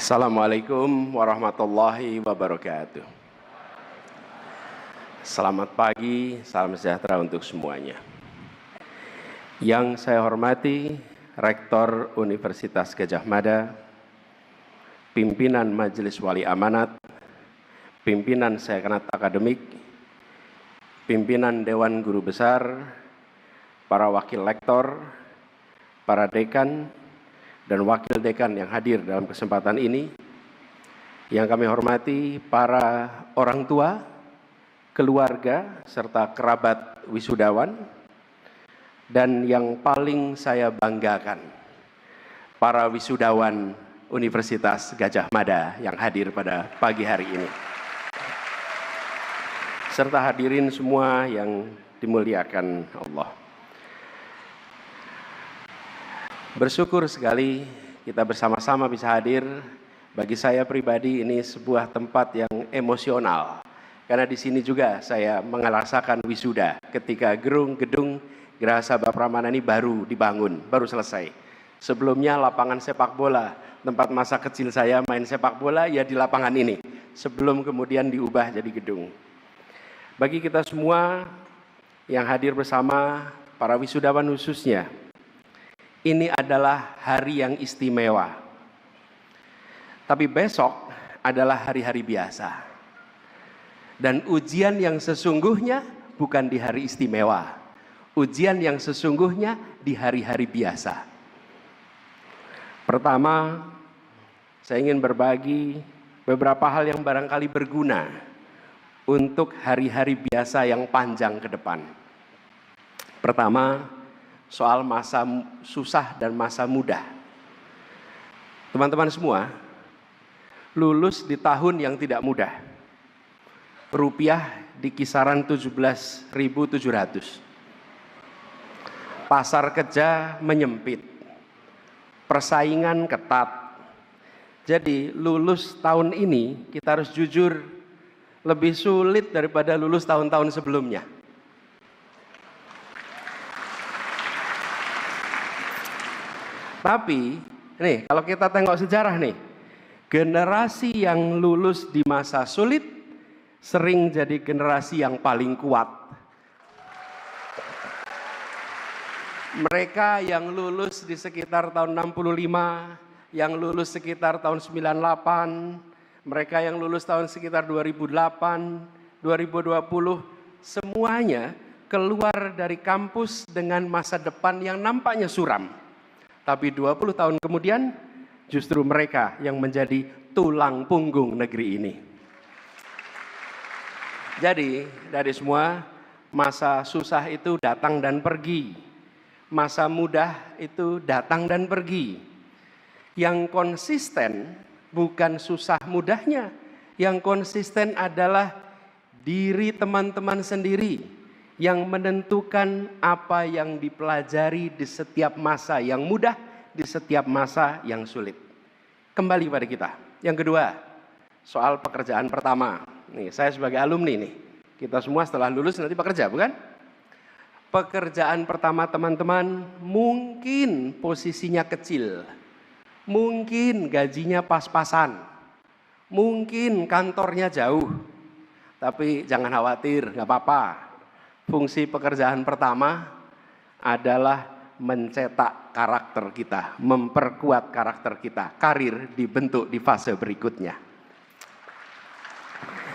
Assalamualaikum warahmatullahi wabarakatuh. Selamat pagi, salam sejahtera untuk semuanya. Yang saya hormati Rektor Universitas Gadjah Mada, pimpinan Majelis Wali Amanat, pimpinan Senat Akademik, pimpinan Dewan Guru Besar, para wakil lektor, para dekan, dan wakil dekan yang hadir dalam kesempatan ini, yang kami hormati para orang tua, keluarga, serta kerabat wisudawan, dan yang paling saya banggakan, para wisudawan Universitas Gadjah Mada yang hadir pada pagi hari ini. Serta hadirin semua yang dimuliakan Allah. Bersyukur sekali kita bersama-sama bisa hadir. Bagi saya pribadi ini sebuah tempat yang emosional. Karena di sini juga saya merasakan wisuda ketika gedung Geraha Sabah Pramana ini baru dibangun, baru selesai. Sebelumnya lapangan sepak bola, tempat masa kecil saya main sepak bola ya di lapangan ini. Sebelum kemudian diubah jadi gedung. Bagi kita semua yang hadir bersama, para wisudawan khususnya, ini adalah hari yang istimewa. Tapi besok adalah hari-hari biasa. Dan ujian yang sesungguhnya bukan di hari istimewa. Ujian yang sesungguhnya di hari-hari biasa. Pertama, saya ingin berbagi beberapa hal yang barangkali berguna untuk hari-hari biasa yang panjang ke depan. Pertama, soal masa susah dan masa mudah. Teman-teman semua, lulus di tahun yang tidak mudah. Rupiah di kisaran 17.700. Pasar kerja menyempit. Persaingan ketat. Jadi lulus tahun ini kita harus jujur lebih sulit daripada lulus tahun-tahun sebelumnya. Tapi, nih kalau kita tengok sejarah nih, generasi yang lulus di masa sulit sering jadi generasi yang paling kuat. Mereka yang lulus di sekitar tahun 65, yang lulus sekitar tahun 98, mereka yang lulus tahun sekitar 2008, 2020, semuanya keluar dari kampus dengan masa depan yang nampaknya suram. Tapi 20 tahun kemudian justru mereka yang menjadi tulang punggung negeri ini. Jadi dari semua masa susah itu datang dan pergi. Masa mudah itu datang dan pergi. Yang konsisten bukan susah mudahnya. Yang konsisten adalah diri teman-teman sendiri yang menentukan apa yang dipelajari di setiap masa yang mudah, di setiap masa yang sulit. Kembali pada kita. Yang kedua, soal pekerjaan pertama. Nih, saya sebagai alumni nih, kita semua setelah lulus nanti bekerja, bukan? Pekerjaan pertama teman-teman mungkin posisinya kecil, mungkin gajinya pas-pasan, mungkin kantornya jauh. Tapi jangan khawatir, nggak apa-apa. Fungsi pekerjaan pertama adalah mencetak karakter kita, memperkuat karakter kita. Karir dibentuk di fase berikutnya.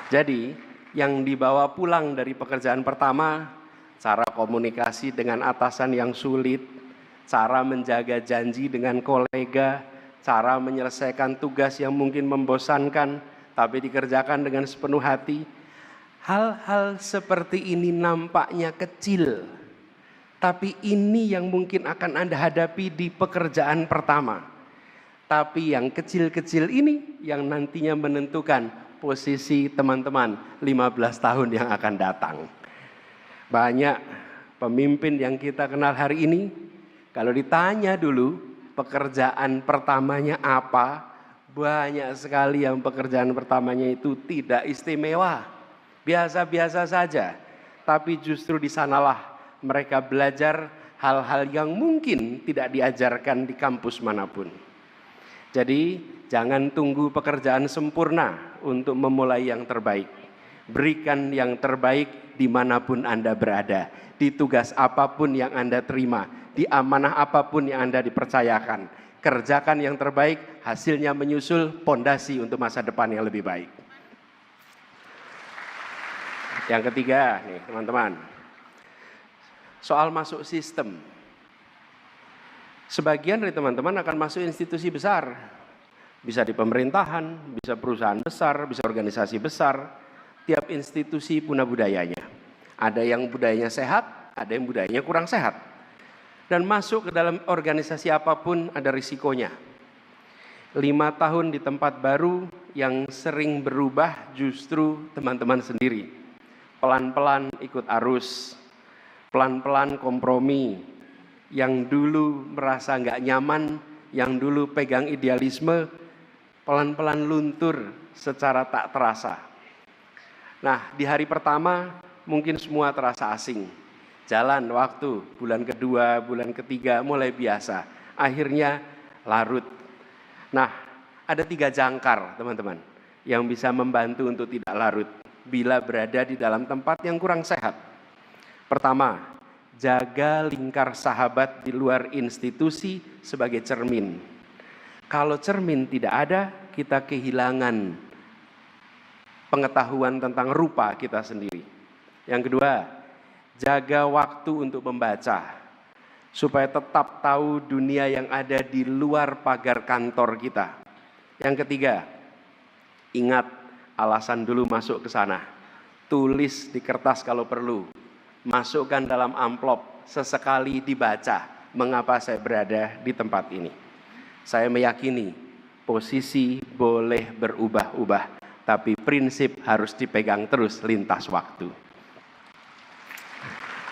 Jadi, yang dibawa pulang dari pekerjaan pertama, cara komunikasi dengan atasan yang sulit, cara menjaga janji dengan kolega, cara menyelesaikan tugas yang mungkin membosankan, tapi dikerjakan dengan sepenuh hati. Hal-hal seperti ini nampaknya kecil, tapi ini yang mungkin akan Anda hadapi di pekerjaan pertama. Tapi yang kecil-kecil ini yang nantinya menentukan posisi teman-teman 15 tahun yang akan datang. Banyak pemimpin yang kita kenal hari ini, kalau ditanya dulu pekerjaan pertamanya apa, banyak sekali yang pekerjaan pertamanya itu tidak istimewa. Biasa-biasa saja, tapi justru di sanalah mereka belajar hal-hal yang mungkin tidak diajarkan di kampus manapun. Jadi jangan tunggu pekerjaan sempurna untuk memulai yang terbaik. Berikan yang terbaik dimanapun Anda berada, di tugas apapun yang Anda terima, di amanah apapun yang Anda dipercayakan. Kerjakan yang terbaik, hasilnya menyusul pondasi untuk masa depan yang lebih baik. Yang ketiga nih teman-teman, soal masuk sistem. Sebagian dari teman-teman akan masuk institusi besar, bisa di pemerintahan, bisa perusahaan besar, bisa organisasi besar. Tiap institusi punya budayanya. Ada yang budayanya sehat, ada yang budayanya kurang sehat. Dan masuk ke dalam organisasi apapun ada risikonya. 5 tahun di tempat baru yang sering berubah justru teman-teman sendiri. Pelan-pelan ikut arus, pelan-pelan kompromi. Yang dulu merasa nggak nyaman, yang dulu pegang idealisme, pelan-pelan luntur secara tak terasa. Nah, di hari pertama mungkin semua terasa asing. Jalan waktu, bulan kedua, bulan ketiga mulai biasa. Akhirnya larut. Nah, ada 3 jangkar teman-teman yang bisa membantu untuk tidak larut bila berada di dalam tempat yang kurang sehat. Pertama, jaga lingkar sahabat di luar institusi sebagai cermin. Kalau cermin tidak ada, kita kehilangan pengetahuan tentang rupa kita sendiri. Yang kedua, jaga waktu untuk membaca, supaya tetap tahu dunia yang ada di luar pagar kantor kita. Yang ketiga, ingat alasan dulu masuk ke sana. Tulis di kertas kalau perlu. Masukkan dalam amplop, sesekali dibaca mengapa saya berada di tempat ini. Saya meyakini posisi boleh berubah-ubah, tapi prinsip harus dipegang terus lintas waktu.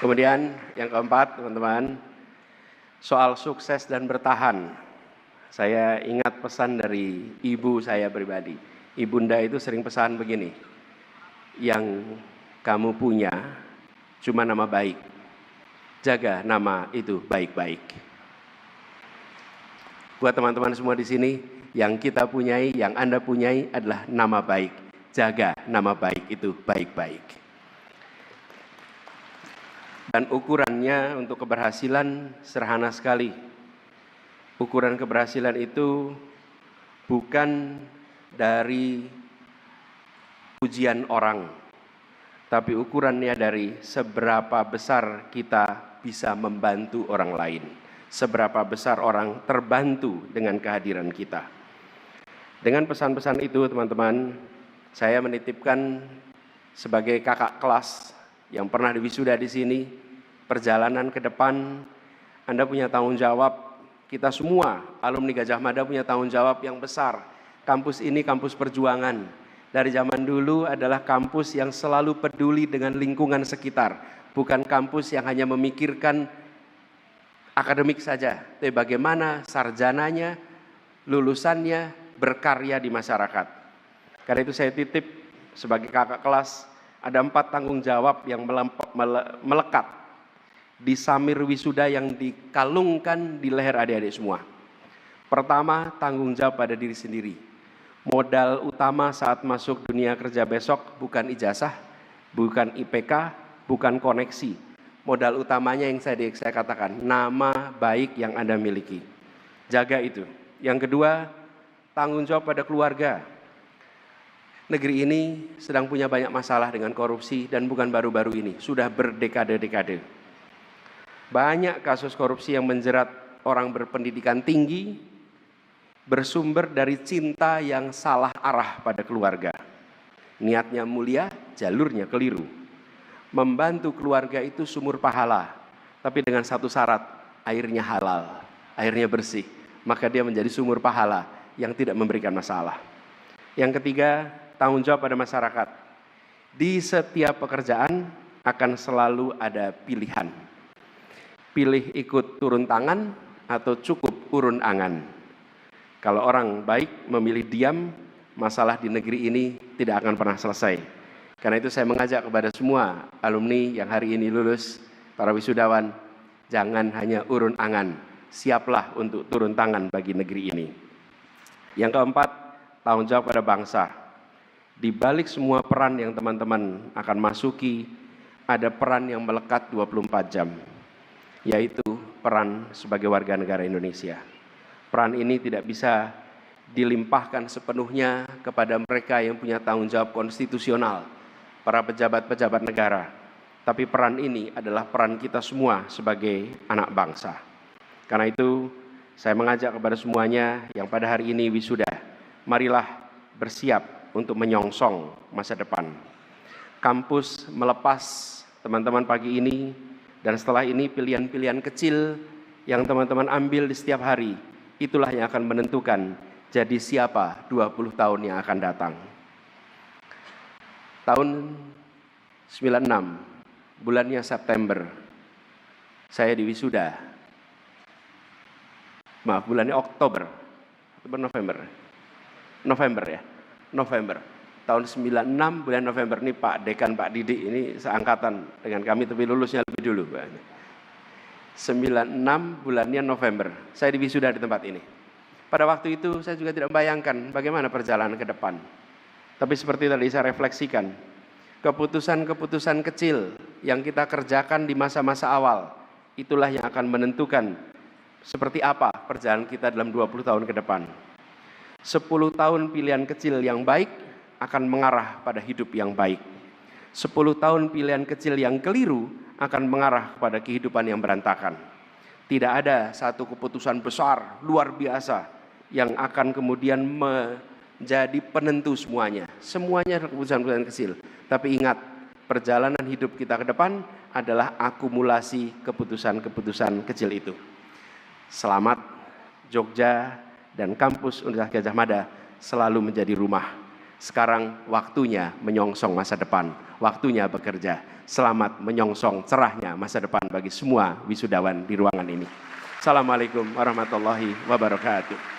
Kemudian yang keempat teman-teman, soal sukses dan bertahan. Saya ingat pesan dari ibu saya pribadi. Ibunda itu sering pesan begini, yang kamu punya cuma nama baik, jaga nama itu baik-baik. Buat teman-teman semua di sini, yang kita punyai, yang Anda punyai adalah nama baik. Jaga nama baik itu baik-baik. Dan ukurannya untuk keberhasilan sederhana sekali. Ukuran keberhasilan itu bukan dari pujian orang, tapi ukurannya dari seberapa besar kita bisa membantu orang lain. Seberapa besar orang terbantu dengan kehadiran kita. Dengan pesan-pesan itu teman-teman, saya menitipkan sebagai kakak kelas yang pernah diwisuda di sini, perjalanan ke depan Anda punya tanggung jawab, kita semua alumni Gajah Mada punya tanggung jawab yang besar. Kampus ini kampus perjuangan. Dari zaman dulu adalah kampus yang selalu peduli dengan lingkungan sekitar. Bukan kampus yang hanya memikirkan akademik saja, tapi bagaimana sarjananya, lulusannya berkarya di masyarakat. Karena itu saya titip sebagai kakak kelas, ada 4 tanggung jawab yang melekat di samir wisuda yang dikalungkan di leher adik-adik semua. Pertama, tanggung jawab pada diri sendiri. Modal utama saat masuk dunia kerja besok bukan ijazah, bukan IPK, bukan koneksi. Modal utamanya yang saya katakan, nama baik yang Anda miliki. Jaga itu. Yang kedua, tanggung jawab pada keluarga. Negeri ini sedang punya banyak masalah dengan korupsi dan bukan baru-baru ini, sudah berdekade-dekade. Banyak kasus korupsi yang menjerat orang berpendidikan tinggi, bersumber dari cinta yang salah arah pada keluarga. Niatnya mulia, jalurnya keliru. Membantu keluarga itu sumur pahala, tapi dengan satu syarat, airnya halal, airnya bersih. Maka dia menjadi sumur pahala yang tidak memberikan masalah. Yang ketiga, tanggung jawab pada masyarakat. Di setiap pekerjaan akan selalu ada pilihan. Pilih ikut turun tangan atau cukup urun angan. Kalau orang baik memilih diam, masalah di negeri ini tidak akan pernah selesai. Karena itu saya mengajak kepada semua alumni yang hari ini lulus, para wisudawan, jangan hanya urun angan, siaplah untuk turun tangan bagi negeri ini. Yang keempat, tanggung jawab pada bangsa. Di balik semua peran yang teman-teman akan masuki, ada peran yang melekat 24 jam, yaitu peran sebagai warga negara Indonesia. Peran ini tidak bisa dilimpahkan sepenuhnya kepada mereka yang punya tanggung jawab konstitusional, para pejabat-pejabat negara. Tapi peran ini adalah peran kita semua sebagai anak bangsa. Karena itu, saya mengajak kepada semuanya yang pada hari ini wisuda, marilah bersiap untuk menyongsong masa depan. Kampus melepas teman-teman pagi ini, dan setelah ini pilihan-pilihan kecil yang teman-teman ambil di setiap hari, itulah yang akan menentukan jadi siapa 20 tahun yang akan datang. Tahun 96, bulannya September, saya di wisuda. Maaf, bulannya Oktober November ya. November. Tahun 96 bulan November, ini Pak Dekan, Pak Didik ini seangkatan dengan kami tapi lulusnya lebih dulu. 96 bulannya November, saya di wisuda di tempat ini. Pada waktu itu saya juga tidak membayangkan bagaimana perjalanan ke depan. Tapi seperti tadi saya refleksikan, keputusan-keputusan kecil yang kita kerjakan di masa-masa awal, itulah yang akan menentukan seperti apa perjalanan kita dalam 20 tahun ke depan. 10 tahun pilihan kecil yang baik akan mengarah pada hidup yang baik. 10 tahun pilihan kecil yang keliru akan mengarah kepada kehidupan yang berantakan. Tidak ada satu keputusan besar, luar biasa, yang akan kemudian menjadi penentu semuanya. Semuanya adalah keputusan-keputusan kecil. Tapi ingat, perjalanan hidup kita ke depan adalah akumulasi keputusan-keputusan kecil itu. Selamat, Jogja dan kampus Universitas Gadjah Mada selalu menjadi rumah. Sekarang waktunya menyongsong masa depan, waktunya bekerja. Selamat menyongsong cerahnya masa depan bagi semua wisudawan di ruangan ini. Assalamualaikum warahmatullahi wabarakatuh.